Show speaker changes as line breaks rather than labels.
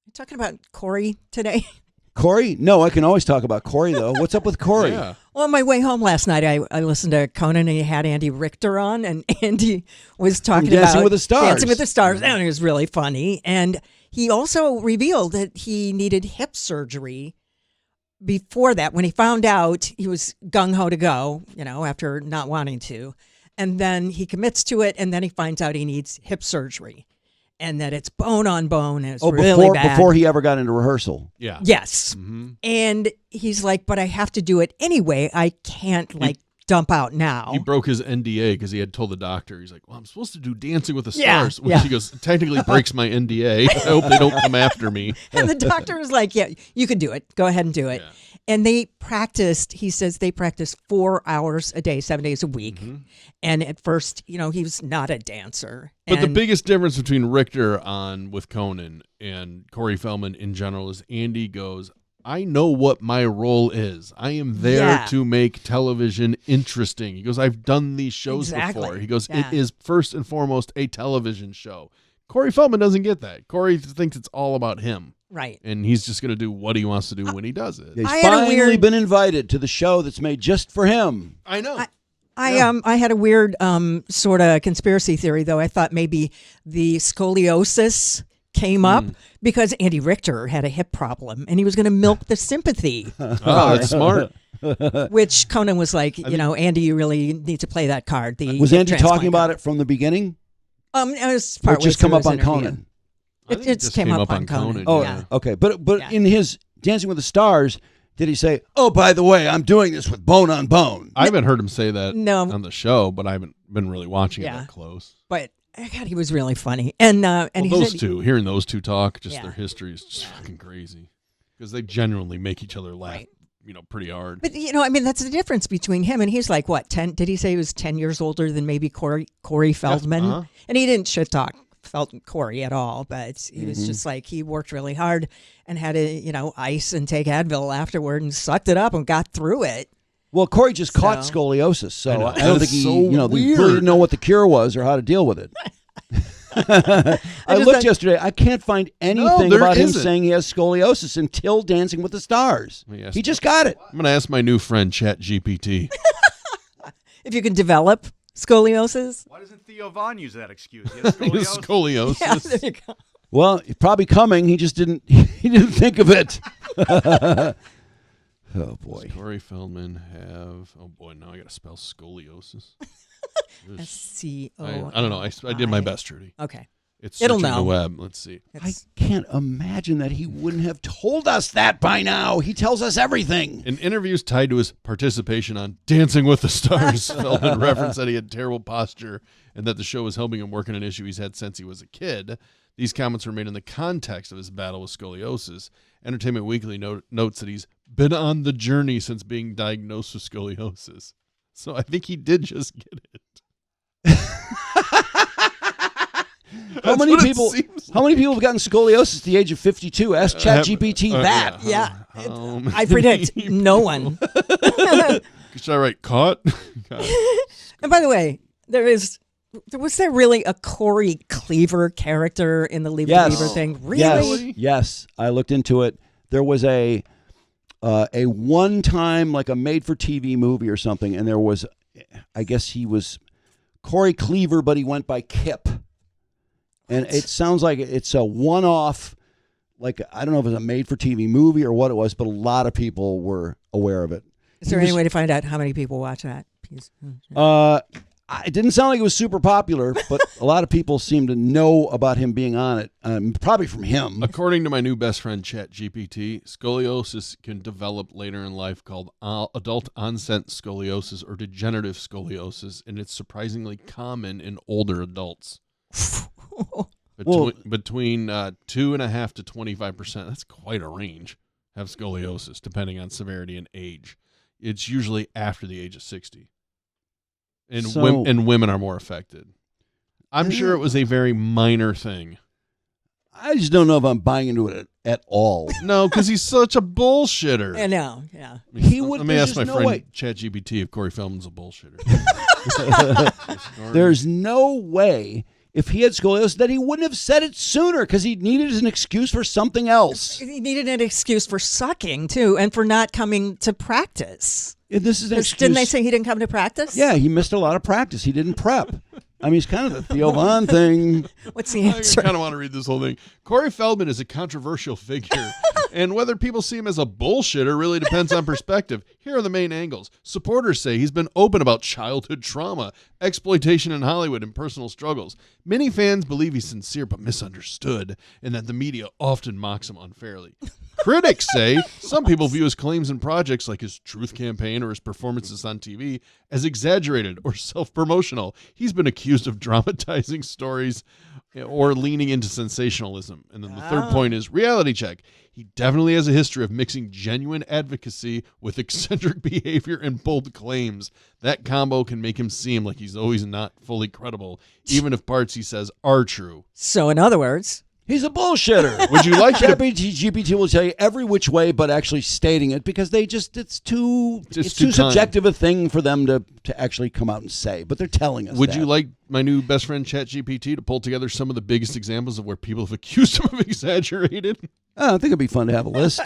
You're talking about Corey today?
Corey? No, I can always talk about Corey, though. What's up with Corey?
Yeah.
Well, on my way home last night, I listened to Conan, and he had Andy Richter on, and Andy was talking about
Dancing with the Stars.
Dancing with the Stars, and it was really funny. And he also revealed that he needed hip surgery before that. When he found out, he was gung-ho to go, after not wanting to. And then he commits to it, and then he finds out he needs hip surgery. And that it's bone on bone, and it's really bad.
Before he ever got into rehearsal.
Yeah.
Yes.
Mm-hmm.
And he's like, but I have to do it anyway. I can't, dump out now.
He broke his NDA because he had told the doctor, he's like, well, I'm supposed to do Dancing with the
Yeah,
Stars. Which he goes, technically breaks my NDA. I hope they don't come after me.
And the doctor was like, yeah, you can do it. Go ahead and do it.
Yeah.
And he says they practiced 4 hours a day, 7 days a week.
Mm-hmm.
And at first, he was not a dancer.
But the
And-
biggest difference between Richter with Conan and Corey Feldman in general is Andy goes, I know what my role is. I am there to make television interesting. He goes, I've done these shows before. He goes, it is first and foremost a television show. Corey Feldman doesn't get that. Corey thinks it's all about him.
Right.
And he's just going to do what he wants to do when he does it.
He's finally been invited to the show that's made just for him.
I know.
I had a weird sort of conspiracy theory, though. I thought maybe the scoliosis came up because Andy Richter had a hip problem and he was going to milk the sympathy.
Oh, that's smart.
Which Conan was like, Andy, you really need to play that card.
Was Andy talking about it from the beginning?
It was
or just come up on Conan?
It just came up on Conan.
Oh,
yeah.
Okay. But in his Dancing with the Stars, did he say, oh, by the way, I'm doing this with bone on bone?
I haven't heard him say that on the show, but I haven't been really watching it that close.
But God, he was really funny. And
hearing those two talk, just their history is just fucking crazy. Because they genuinely make each other laugh, pretty hard.
But, that's the difference between him and he's like, what, 10? Did he say he was 10 years older than maybe Corey Feldman?
Uh-huh.
And he didn't shit talk Corey at all, but he was just like, he worked really hard and had to, ice and take Advil afterward and sucked it up and got through it.
Well, Corey just caught scoliosis, so I don't think he,
weird.
really didn't know what the cure was or how to deal with it. I looked yesterday. I can't find anything about him saying he has scoliosis until Dancing with the Stars. He just got it.
I'm going to ask my new friend ChatGPT.
If you can develop scoliosis.
Why doesn't Theo Von use that excuse? He has scoliosis.
Scoliosis.
Yeah, there you go.
Well, it's probably coming. He just didn't. He didn't think of it. Oh boy.
Does Corey Feldman have? Oh boy, now I got to spell scoliosis.
SCO.
I don't know. I did my best, Trudy.
Okay.
It's
It'll
searching
know.
the web. Let's see.
I can't imagine that he wouldn't have told us that by now. He tells us everything.
In interviews tied to his participation on Dancing with the Stars, Feldman referenced that he had terrible posture and that the show was helping him work on an issue he's had since he was a kid. These comments were made in the context of his battle with scoliosis. Entertainment Weekly notes that he's been on the journey since being diagnosed with scoliosis. So I think he did just get it.
How many people have gotten scoliosis at the age of 52? Ask ChatGPT that.
Yeah. I predict no one.
Should I write caught?
And by the way, was there really a Corey Cleaver character in the Leave the Lever thing? Really?
Yes. I looked into it. There was a one-time, like a made-for-TV movie or something, and there was, I guess he was Corey Cleaver, but he went by Kip. And it sounds like it's a one-off, like, I don't know if it was a made-for-TV movie or what it was, but a lot of people were aware of it.
Is there any way to find out how many people watch that?
It didn't sound like it was super popular, but a lot of people seem to know about him being on it, probably from him.
According to my new best friend ChatGPT, scoliosis can develop later in life called adult onset scoliosis or degenerative scoliosis, and it's surprisingly common in older adults. Between 2.5% to 25%, that's quite a range, have scoliosis, depending on severity and age. It's usually after the age of 60. And women are more affected. I'm sure it was a very minor thing.
I just don't know if I'm buying into it at all.
No, because he's such a bullshitter.
I know, yeah.
Let me ask my friend ChatGPT if Corey Feldman's a bullshitter.
There's no way. if he had scoliosis, that he wouldn't have said it sooner because he needed an excuse for something else.
He needed an excuse for sucking, too, and for not coming to practice.
And this is an excuse.
Didn't they say he didn't come to practice?
Yeah, he missed a lot of practice. He didn't prep. I mean, it's kind of the Theo Von thing.
What's the answer?
I kind of want to read this whole thing. Corey Feldman is a controversial figure, and whether people see him as a bullshitter really depends on perspective. Here are the main angles. Supporters say he's been open about childhood trauma, exploitation in Hollywood, and personal struggles. Many fans believe he's sincere but misunderstood, and that the media often mocks him unfairly. Critics say some people view his claims and projects like his Truth Campaign or his performances on TV as exaggerated or self-promotional. He's been accused of dramatizing stories or leaning into sensationalism. And then the third point is reality check. He definitely has a history of mixing genuine advocacy with eccentric behavior and bold claims. That combo can make him seem like he's always not fully credible, even if parts he says are true.
So, in other words,
he's a bullshitter.
Would you like to?
ChatGPT will tell you every which way, but actually stating it because it's too
too
subjective a thing for them to actually come out and say. But they're telling us.
Would
that.
you like my new best friend ChatGPT to pull together some of the biggest examples of where people have accused him of exaggerated?
I think it'd be fun to have a list.